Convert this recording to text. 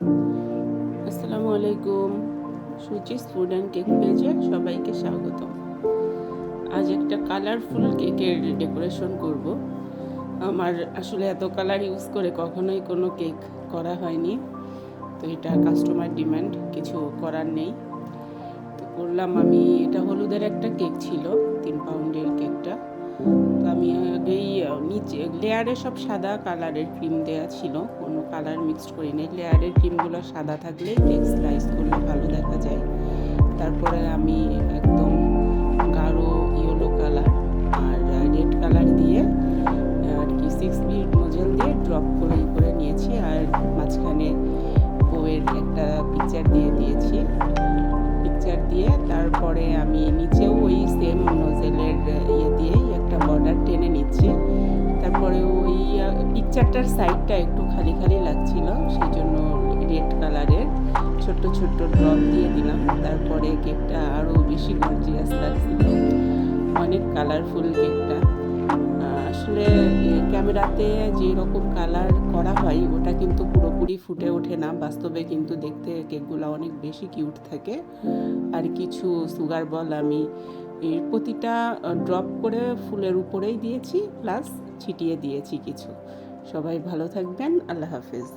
আসসালামু আলাইকুম। Suchi's food and cake পেজে সবাইকে স্বাগতম। আজ একটা কালারফুল কেকের ডেকোরেশন করব। আমার আসলে এত কালার ইউজ করে কখনোই কোনো কেক করা হয়নি, তো এটা কাস্টমার ডিমান্ড, কিছু করার নেই। তো করলাম আমি। এটা হলুদের একটা কেক ছিল, 3 পাউন্ডের কেকটা। তো আমি আগেই নিচে লেয়ারে সব সাদা কালারের ক্রিম দেওয়া ছিল, কোনো কালার মিক্সড করি নাই। লেয়ারের ক্রিমগুলো সাদা থাকলেই কেক স্লাইস করলে ভালো দেখা যায়। তারপরে আমি একদম গাঢ় ইয়েলো কালার আর রেড কালার দিয়ে আর কি 6 বিট নোজেল দিয়ে ড্রপ করে নিয়েছি, আর মাঝখানে বউয়ের একটা পিকচার দিয়ে দিয়েছি। পিকচার দিয়ে তারপরে আমি নিচেও ওই সেম নোজেলের দিয়েই একটা বর্ডার টেনে নিচ্ছি। তারপরে ওই পিকচারটার সাইডটা একটু খালি খালি লাগছিল, সেই জন্য রেড কালারের ছোট্ট ছোট্ট ড্রপ দিয়ে দিলাম। তারপরে কেকটা আরও বেশি গর্জিয়াস লাগছিল, অনেক কালারফুল কেকটা। আসলে ক্যামেরাতে যে রকম কালার করা হয় ওটা কিন্তু পুরোপুরি ফুটে ওঠে না, বাস্তবে কিন্তু দেখতে কেকগুলো অনেক বেশি কিউট থাকে। আর কিছু সুগার বল আমি এর প্রতিটা ড্রপ করে ফুলের উপরেই দিয়েছি, প্লাস ছিটিয়ে দিয়েছি কিছু। সবাই ভালো থাকবেন, আল্লাহ হাফেজ।